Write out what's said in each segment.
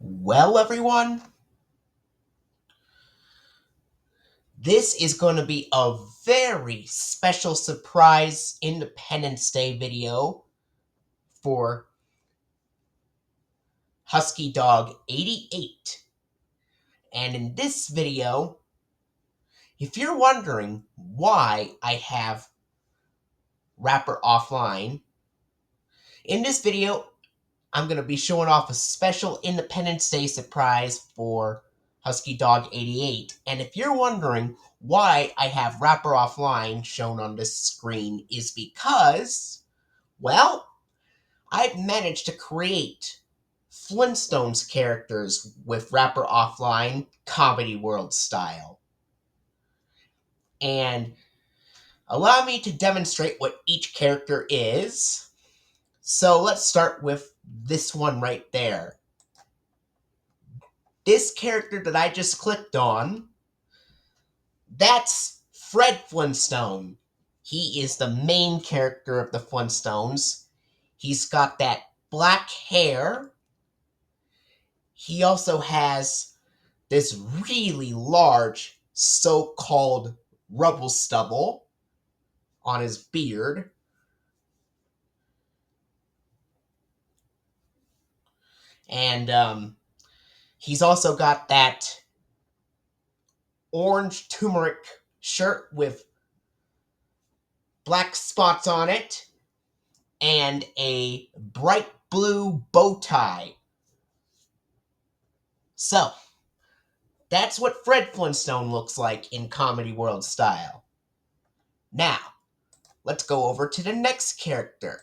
Well, everyone, this is going to be a very special surprise Independence Day video for HuskyDog88. And in this video, if you're wondering why I have Rapper offline, in this video, I'm going to be showing off a special Independence Day surprise for HuskyDog88. And if you're wondering why I have Rapper offline shown on this screen, is because, well, I've managed to create Flintstones characters with Rapper offline Comedy World style. And allow me to demonstrate what each character is. So let's start with this one right there. This character that I just clicked on, that's Fred Flintstone. He is the main character of the Flintstones. He's got that black hair. He also has this really large so-called rubble stubble on his beard. And he's also got that orange turmeric shirt with black spots on it and a bright blue bow tie. So, that's what Fred Flintstone looks like in Comedy World style. Now, let's go over to the next character.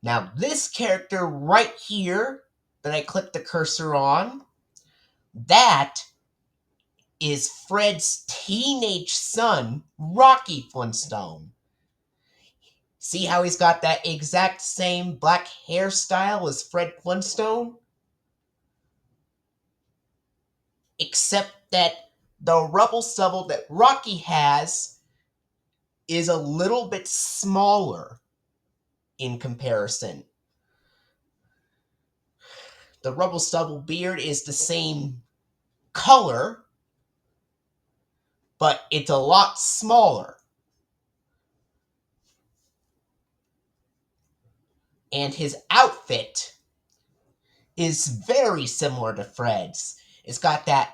Now, this character right here that I clicked the cursor on, that is Fred's teenage son, Rocky Flintstone. See how he's got that exact same black hairstyle as Fred Flintstone? Except that the rubble stubble that Rocky has is a little bit smaller in comparison. The rubble stubble beard is the same color, but it's a lot smaller. And his outfit is very similar to Fred's. It's got that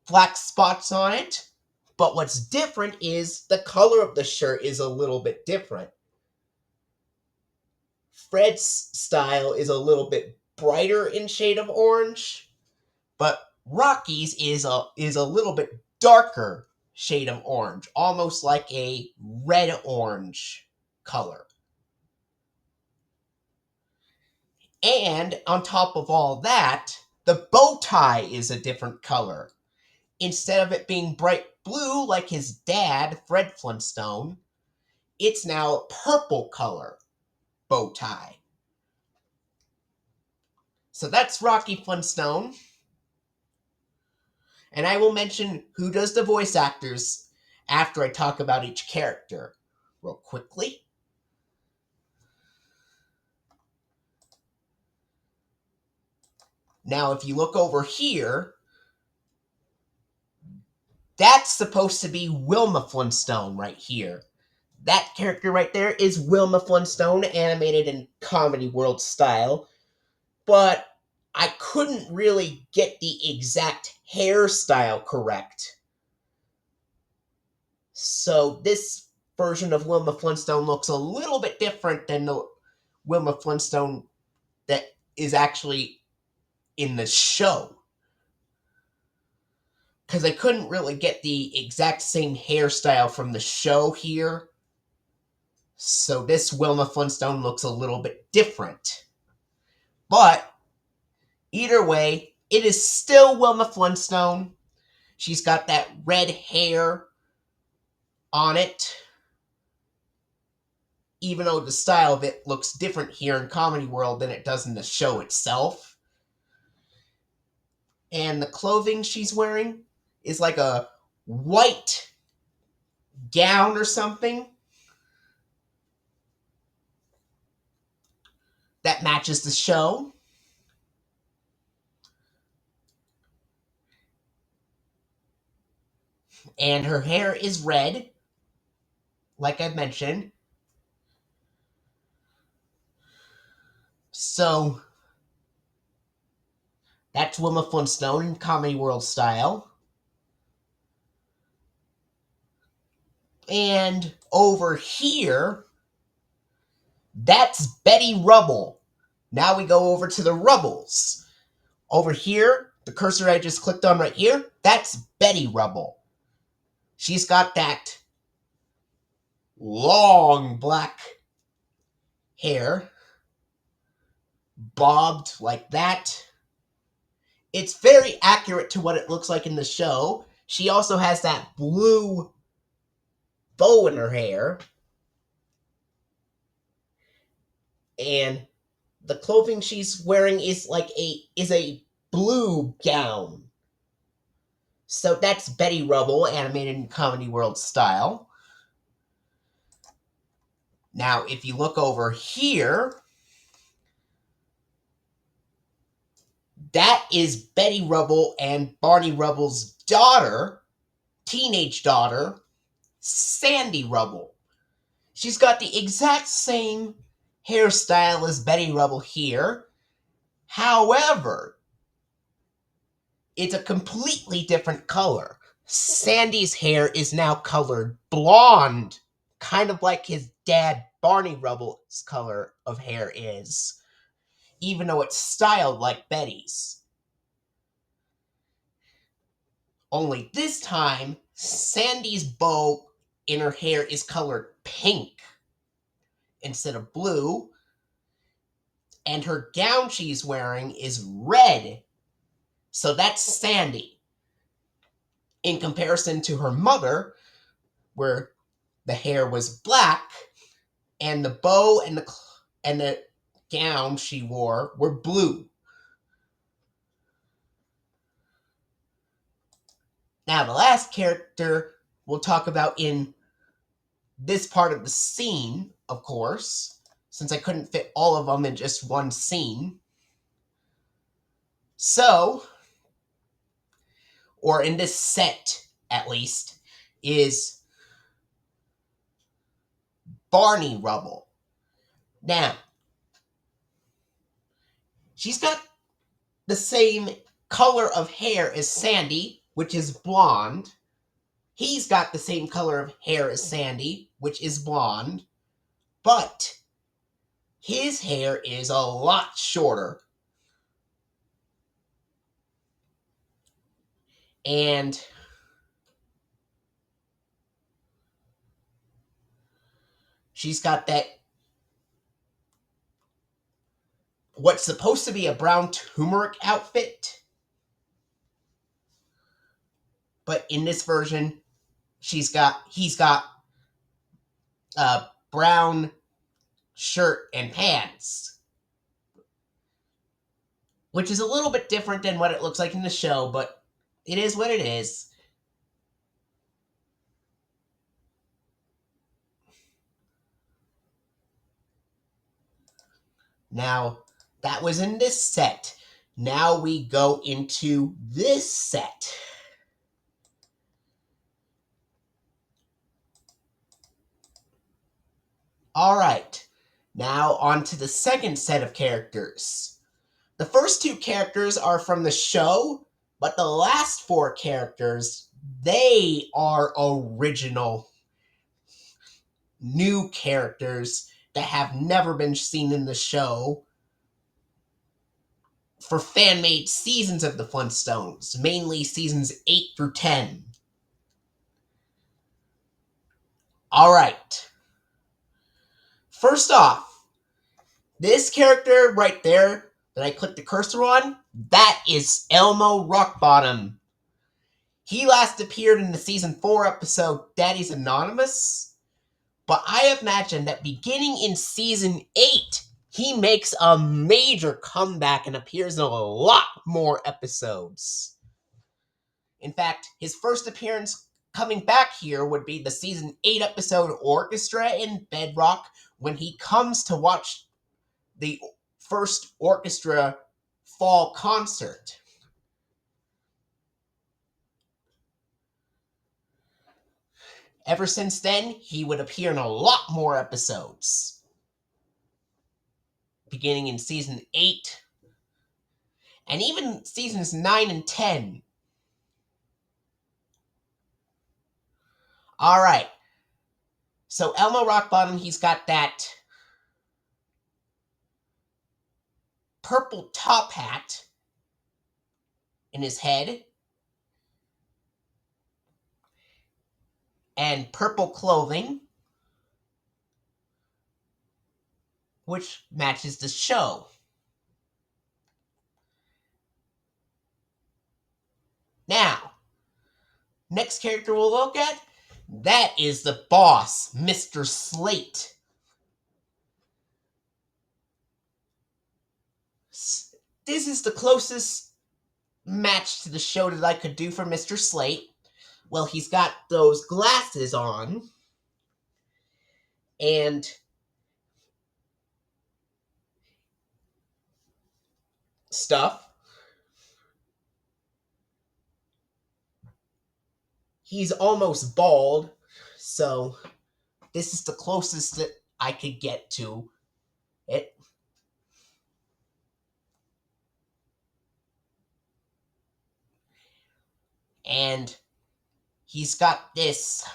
black spots on it, but what's different is the color of the shirt is a little bit different. Fred's style is a little bit brighter in shade of orange, but Rocky's is a little bit darker shade of orange, almost like a red-orange color. And on top of all that, the bow tie is a different color. Instead of it being bright blue like his dad, Fred Flintstone, it's now a purple color bow tie. So that's Rocky Flintstone. And I will mention who does the voice actors after I talk about each character real quickly. Now, if you look over here, that's supposed to be Wilma Flintstone right here. That character right there is Wilma Flintstone, animated in Comedy World style. But I couldn't really get the exact hairstyle correct. So this version of Wilma Flintstone looks a little bit different than the Wilma Flintstone that is actually in the show. Because I couldn't really get the exact same hairstyle from the show here. So this Wilma Flintstone looks a little bit different. But either way, it is still Wilma Flintstone. She's got that red hair on it, even though the style of it looks different here in Comedy World than it does in the show itself. And the clothing she's wearing is like a white gown or something that matches the show. And her hair is red, like I mentioned. So that's Wilma Flintstone in Comedy World style. And over here, that's Betty Rubble. Now we go over to the Rubbles. Over here, the cursor I just clicked on right here, that's Betty Rubble. She's got that long black hair, bobbed like that. It's very accurate to what it looks like in the show. She also has that blue bow in her hair. And the clothing she's wearing is a blue gown. So that's Betty Rubble, animated in Comedy World style. Now, if you look over here, that is Betty Rubble and Barney Rubble's daughter, teenage daughter, Sandy Rubble. She's got the exact same hairstyle as Betty Rubble here. However, it's a completely different color. Sandy's hair is now colored blonde, kind of like his dad Barney Rubble's color of hair is, even though it's styled like Betty's. Only this time, Sandy's bow in her hair is colored pink instead of blue, and her gown she's wearing is red. So that's Sandy. In comparison to her mother, where the hair was black, and the bow and the gown she wore were blue. Now, the last character we'll talk about in this part of the scene, of course, since I couldn't fit all of them in just one scene. So, or in this set, at least, is Barney Rubble. Now, she's got the same color of hair as Sandy, which is blonde. He's got the same color of hair as Sandy, which is blonde. But his hair is a lot shorter. And she's got that, what's supposed to be a brown turmeric outfit. But in this version, he's got a brown shirt and pants, which is a little bit different than what it looks like in the show, but it is what it is. Now, that was in this set. Now we go into this set. Alright, now on to the second set of characters. The first two characters are from the show, but the last four characters, they are original new characters that have never been seen in the show for fan-made seasons of the Flintstones, mainly seasons 8 through 10. Alright. First off, this character right there that I clicked the cursor on, that is Elmo Rockbottom. He last appeared in the season 4 episode Daddy's Anonymous, but I imagine that beginning in season 8, he makes a major comeback and appears in a lot more episodes. In fact, his first appearance coming back here would be the season 8 episode Orchestra in Bedrock, when he comes to watch the first orchestra fall concert. Ever since then, he would appear in a lot more episodes, beginning in season 8 and even seasons 9 and 10. All right. So Elmo Rockbottom, he's got that purple top hat in his head and purple clothing, which matches the show. Now, next character we'll look at, that is the boss, Mr. Slate. This is the closest match to the show that I could do for Mr. Slate. Well, he's got those glasses on, and stuff. He's almost bald, so this is the closest that I could get to it. And he's got this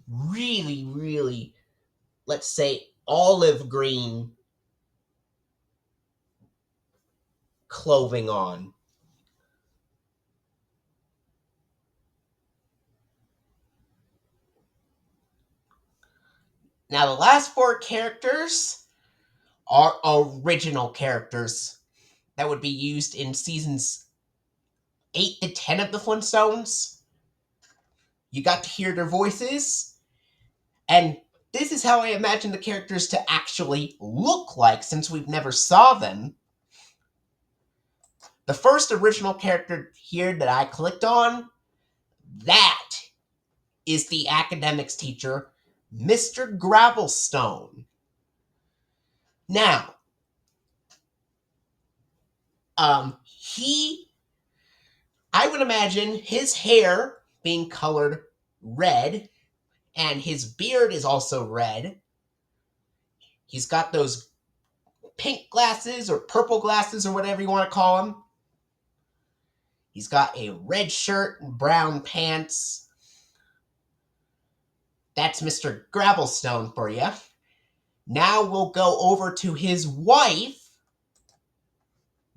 really, let's say, olive green clothing on. Now, the last 4 characters are original characters that would be used in seasons 8 to 10 of the Flintstones. You got to hear their voices, and this is how I imagine the characters to actually look like, since we've never saw them. The first original character here that I clicked on, that is the academics teacher, Mr. Gravelstone. Now, I would imagine his hair being colored red, and his beard is also red. He's got those pink glasses or purple glasses or whatever you want to call them. He's got a red shirt and brown pants. That's Mr. Gravelstone for you. Now we'll go over to his wife,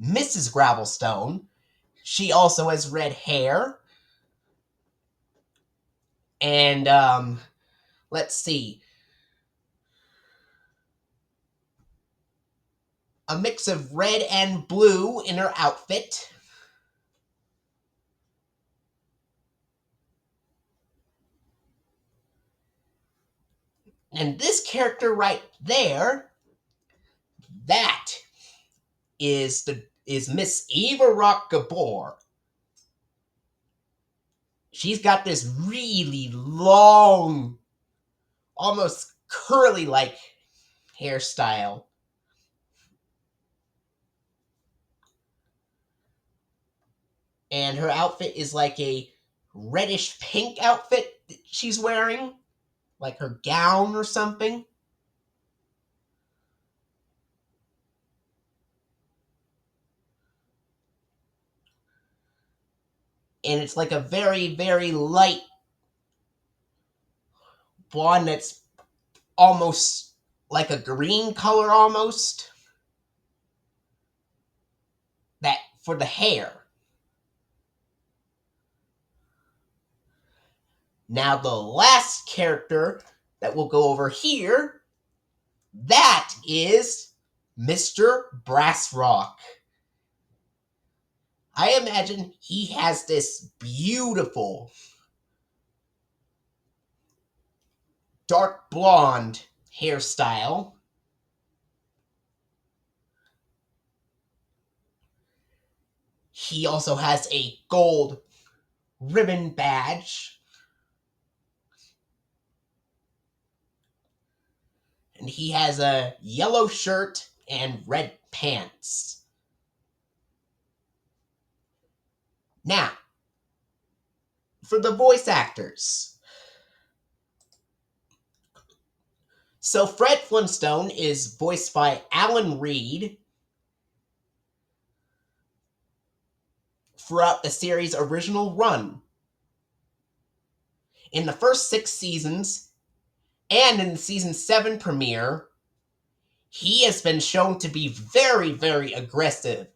Mrs. Gravelstone. She also has red hair. And, let's see. A mix of red and blue in her outfit. And this character right there, that is Miss Eva Rock Gabor. She's got this really long, almost curly-like hairstyle. And her outfit is like a reddish pink outfit that she's wearing, like her gown or something. And it's like a very light blonde that's almost like a green color almost. That for the hair. Now the last character that we'll go over here, that is Mr. Brassrock. I imagine he has this beautiful dark blonde hairstyle. He also has a gold ribbon badge. And he has a yellow shirt and red pants. Now, for the voice actors. So Fred Flintstone is voiced by Alan Reed throughout the series' original run. In the first 6 seasons, and in the season 7 premiere, he has been shown to be very, very aggressive.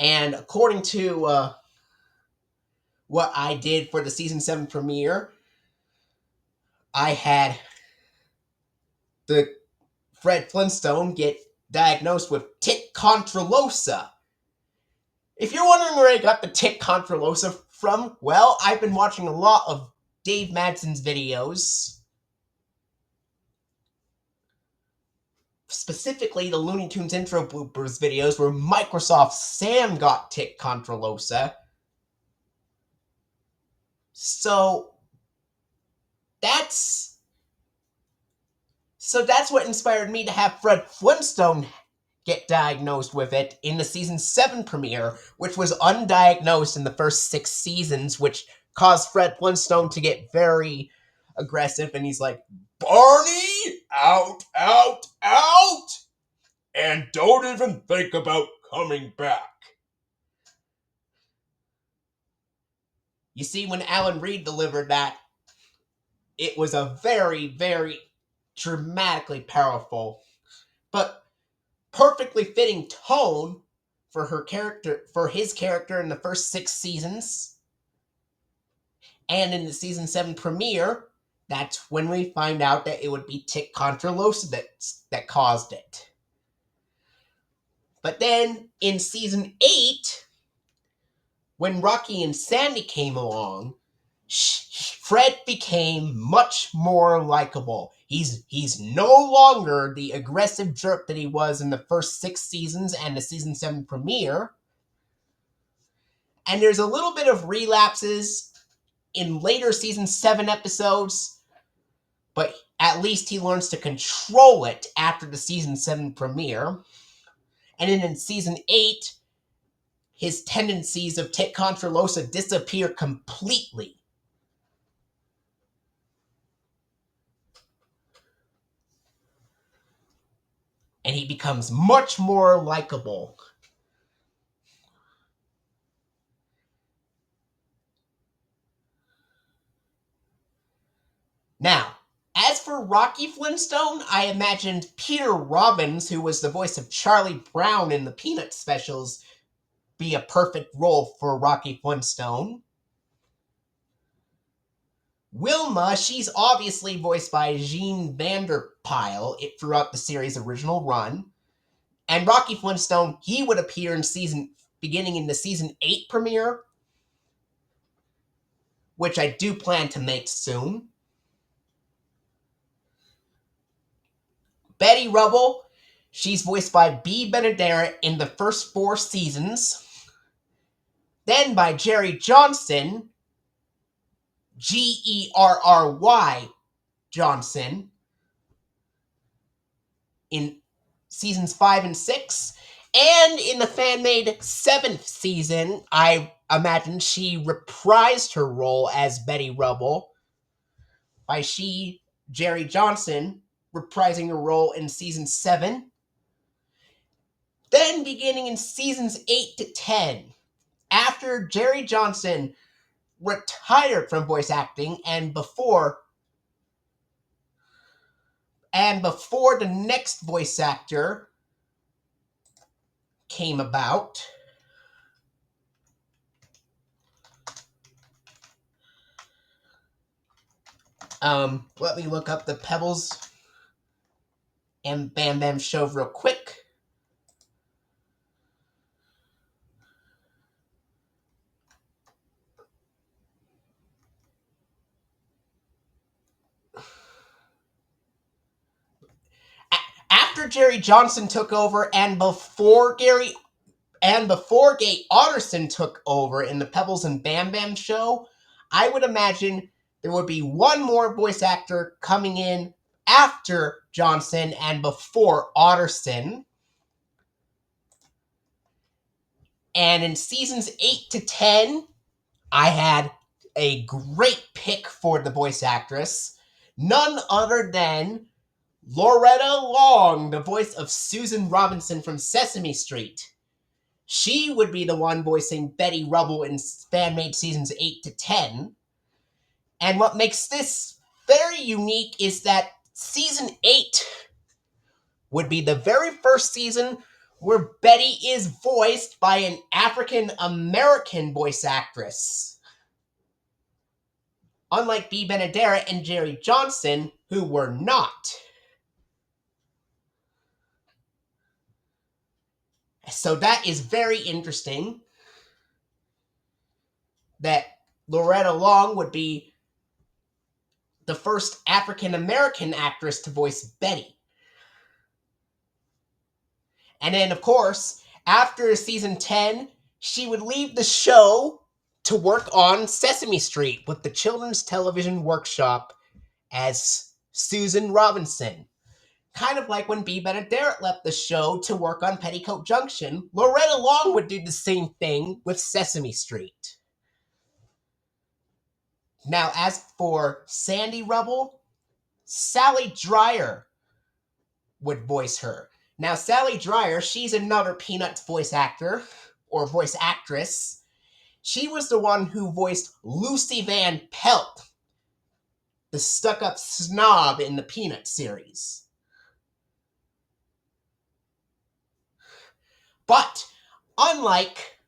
And according to what I did for the season 7 premiere, I had the Fred Flintstone get diagnosed with tic contralosa. If you're wondering where I got the tic contralosa from, well, I've been watching a lot of Dave Madsen's videos. Specifically, the Looney Tunes intro bloopers videos where Microsoft Sam got tic contralosa. So that's what inspired me to have Fred Flintstone get diagnosed with it in the season 7 premiere, which was undiagnosed in the first 6 seasons, which caused Fred Flintstone to get very aggressive, and he's like, "Barney, out, out, out! And don't even think about coming back." You see, when Alan Reed delivered that, it was a very, very dramatically powerful, but perfectly fitting tone for his character in the first 6 seasons. And in the season 7 premiere, that's when we find out that it would be tic contralosa that caused it. But then in season 8, when Rocky and Sandy came along, Fred became much more likable. He's no longer the aggressive jerk that he was in the first 6 seasons and the season 7 premiere. And there's a little bit of relapses in later season 7 episodes, but at least he learns to control it after the season 7 premiere. And then in season 8, his tendencies of tic contralosa disappear completely. And he becomes much more likable. Now, as for Rocky Flintstone, I imagined Peter Robbins, who was the voice of Charlie Brown in the Peanuts specials, be a perfect role for Rocky Flintstone. Wilma, she's obviously voiced by Jean Vanderpyle throughout the series' original run. And Rocky Flintstone, he would appear beginning in the season 8 premiere, which I do plan to make soon. Betty Rubble, she's voiced by Bea Benaderet in the first 4 seasons. Then by Jerry Johnson, Gerry Johnson, in seasons 5 and 6. And in the fan-made 7th season, I imagine she reprised her role as Betty Rubble by Jerry Johnson, reprising her role in season 7. Then beginning in seasons 8 to 10, after Jerry Johnson retired from voice acting and before the next voice actor came about, let me look up the Pebbles and Bam Bam show real quick. After Jerry Johnson took over and before Gay Otterson took over in the Pebbles and Bam Bam show, I would imagine there would be one more voice actor coming in after Johnson and before Otterson. And in seasons 8 to 10, I had a great pick for the voice actress, none other than Loretta Long, the voice of Susan Robinson from Sesame Street. She would be the one voicing Betty Rubble in fan-made seasons 8 to 10. And what makes this very unique is that season 8 would be the very first season where Betty is voiced by an African-American voice actress. Unlike Bea Benaderet and Jerry Johnson, who were not. So that is very interesting that Loretta Long would be the first African-American actress to voice Betty. And then, of course, after season 10, she would leave the show to work on Sesame Street with the Children's Television Workshop as Susan Robinson. Kind of like when Bea Benaderet left the show to work on Petticoat Junction, Loretta Long would do the same thing with Sesame Street. Now, as for Sandy Rubble, Sally Dreyer would voice her. Now, Sally Dreyer, she's another Peanuts voice actor, or voice actress. She was the one who voiced Lucy Van Pelt, the stuck-up snob in the Peanuts series. But unlike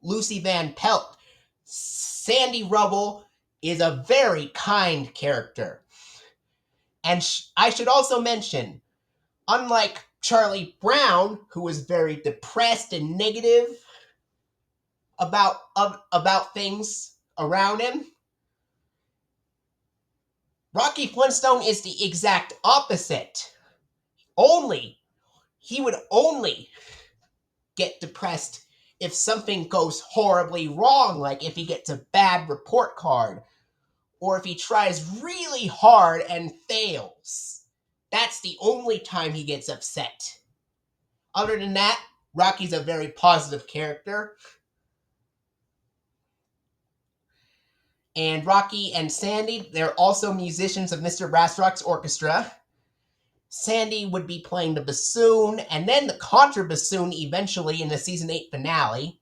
Lucy Van Pelt, Sandy Rubble is a very kind character. And I should also mention, unlike Charlie Brown, who was very depressed and negative about things around him, Rocky Flintstone is the exact opposite. He would only get depressed if something goes horribly wrong, like if he gets a bad report card, or if he tries really hard and fails. That's the only time he gets upset. Other than that, Rocky's a very positive character. And Rocky and Sandy, they're also musicians of Mr. Brass Rock's orchestra. Sandy would be playing the bassoon, and then the contrabassoon eventually in the season 8 finale.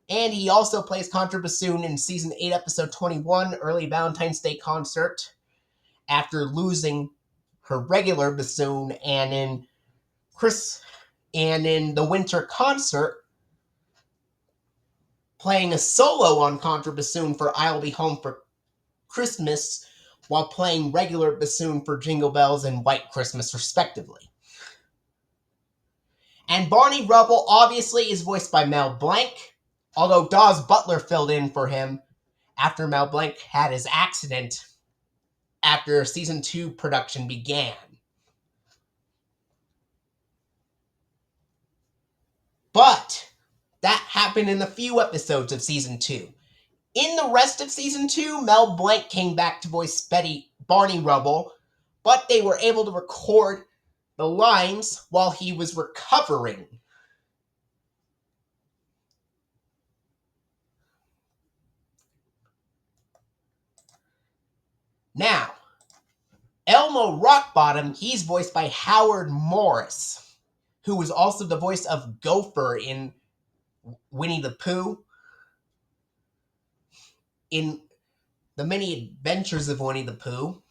And he also plays contrabassoon in season 8, episode 21, Early Valentine's Day Concert, after losing her regular bassoon, and in the winter concert, playing a solo on contrabassoon for I'll Be Home for Christmas, while playing regular bassoon for Jingle Bells and White Christmas, respectively. And Barney Rubble, obviously, is voiced by Mel Blanc, although Dawes Butler filled in for him after Mel Blanc had his accident after season 2 production began. But that happened in a few episodes of season 2. In the rest of season 2, Mel Blanc came back to voice Barney Rubble, but they were able to record the lines while he was recovering. Now, Elmo Rockbottom, he's voiced by Howard Morris, who was also the voice of Gopher in Winnie the Pooh. In The Many Adventures of Winnie the Pooh,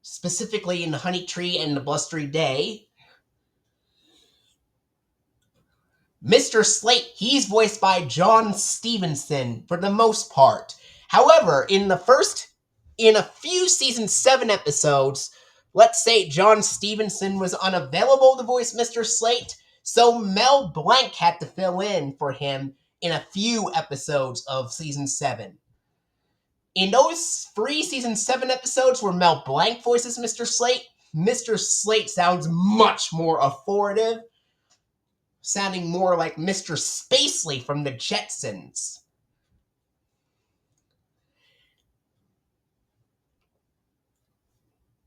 specifically in Honey Tree and the Blustery Day. Mr. Slate, he's voiced by John Stevenson for the most part. However, in a few season 7 episodes, let's say John Stevenson was unavailable to voice Mr. Slate, so Mel Blanc had to fill in for him in a few episodes of season 7. In those 3 season 7 episodes where Mel Blanc voices Mr. Slate sounds much more authoritative, sounding more like Mr. Spacely from the Jetsons.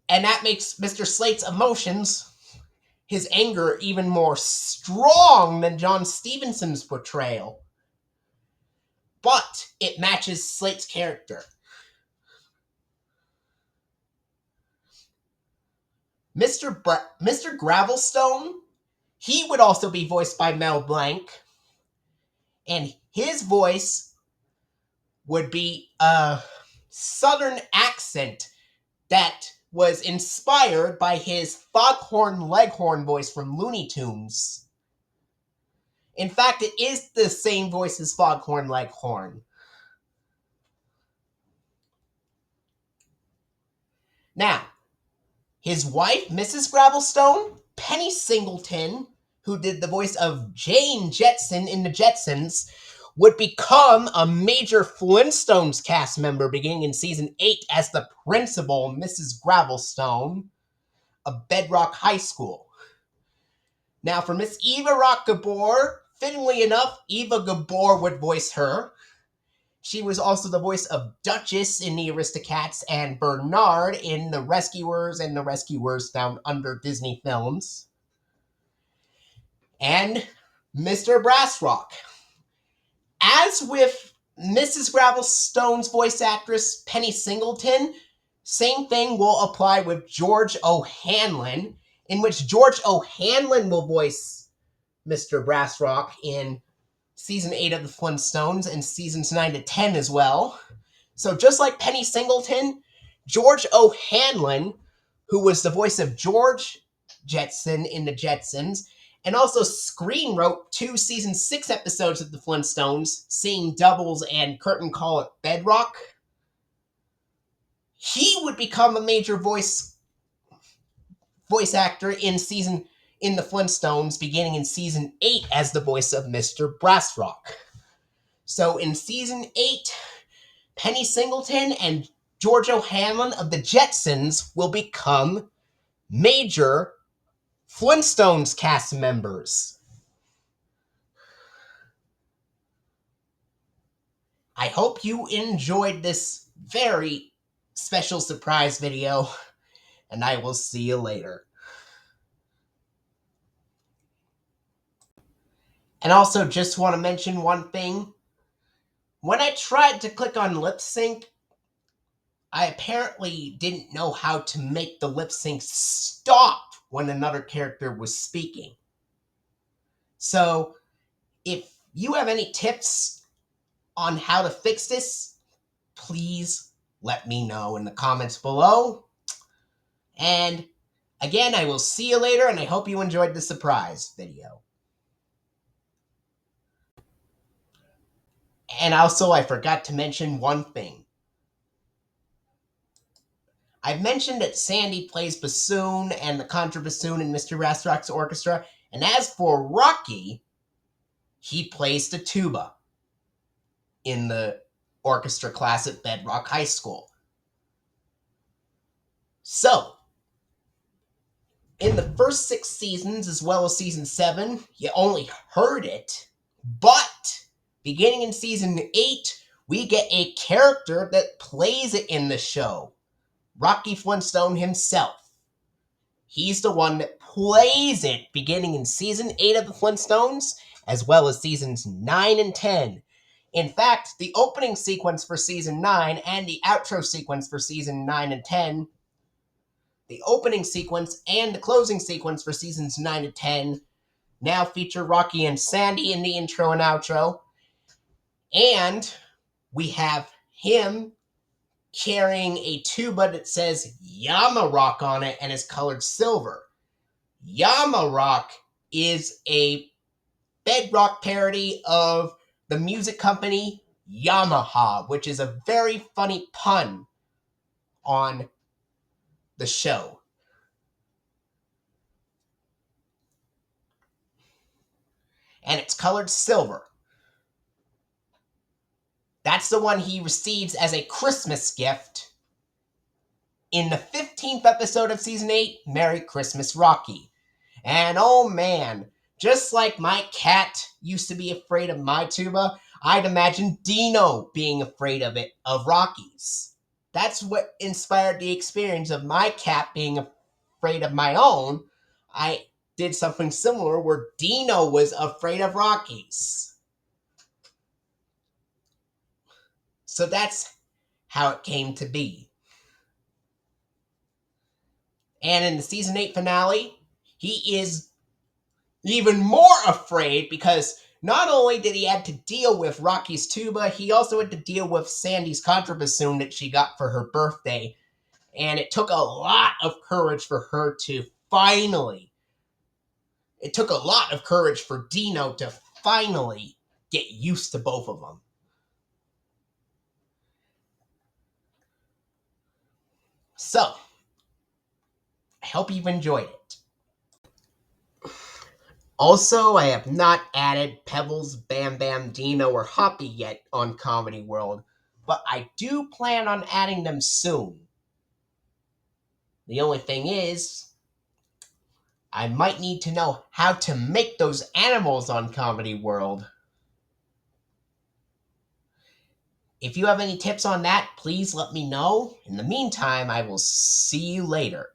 And that makes Mr. Slate's emotions, his anger, even more strong than John Stevenson's portrayal. but it matches Slate's character. Mr. Gravelstone, he would also be voiced by Mel Blanc, and his voice would be a southern accent that was inspired by his Foghorn Leghorn voice from Looney Tunes. In fact, it is the same voice as Foghorn Leghorn. Now, his wife, Mrs. Gravelstone, Penny Singleton, who did the voice of Jane Jetson in The Jetsons, would become a major Flintstones cast member beginning in season 8 as the principal, Mrs. Gravelstone, of Bedrock High School. Now, for Miss Eva Rock Gabor, fittingly enough, Eva Gabor would voice her. She was also the voice of Duchess in The Aristocats and Bernard in The Rescuers and The Rescuers Down Under Disney films. And Mr. Brassrock. As with Mrs. Gravelstone's voice actress, Penny Singleton, same thing will apply with George O'Hanlon, in which George O'Hanlon will voice Mr. Brassrock in season 8 of the Flintstones and seasons 9 to 10 as well. So just like Penny Singleton, George O'Hanlon, who was the voice of George Jetson in The Jetsons, and also screenwrote 2 season 6 episodes of the Flintstones, Seeing Doubles and Curtain Call at Bedrock, he would become a major voice actor in the Flintstones, beginning in season 8 as the voice of Mr. Brassrock. So in season 8, Penny Singleton and George O'Hanlon of the Jetsons will become major Flintstones cast members. I hope you enjoyed this very special surprise video, and I will see you later. And also, just want to mention one thing. When I tried to click on lip sync, I apparently didn't know how to make the lip sync stop when another character was speaking. So, if you have any tips on how to fix this, please let me know in the comments below. And again, I will see you later, and I hope you enjoyed the surprise video. And also, I forgot to mention one thing. I've mentioned that Sandy plays bassoon and the contrabassoon in Mr. Brassrock's orchestra, and as for Rocky, he plays the tuba in the orchestra class at Bedrock High School. So, in the first 6 seasons, as well as season 7, you only heard it, but beginning in season 8, we get a character that plays it in the show. Rocky Flintstone himself. He's the one that plays it beginning in season 8 of the Flintstones, as well as seasons 9 and 10. In fact, the opening sequence for season 9 and the outro sequence for season 9 and 10, the opening sequence and the closing sequence for seasons 9 and 10 now feature Rocky and Sandy in the intro and outro. And we have him carrying a tuba that says Yama Rock on it and is colored silver. Yama Rock is a Bedrock parody of the music company Yamaha, which is a very funny pun on the show. And it's colored silver. That's the one he receives as a Christmas gift in the 15th episode of season 8, Merry Christmas, Rocky. And oh man, just like my cat used to be afraid of my tuba, I'd imagine Dino being afraid of Rocky's. That's what inspired the experience of my cat being afraid of my own. I did something similar where Dino was afraid of Rocky's. So that's how it came to be. And in the season 8 finale, he is even more afraid because not only did he have to deal with Rocky's tuba, he also had to deal with Sandy's contrabassoon that she got for her birthday. And it took a lot of courage for her to finally, it took a lot of courage for Dino to finally get used to both of them. So, I hope you've enjoyed it. Also, I have not added Pebbles, Bam Bam, Dino, or Hoppy yet on Comedy World, but I do plan on adding them soon. The only thing is, I might need to know how to make those animals on Comedy World. If you have any tips on that, please let me know. In the meantime, I will see you later.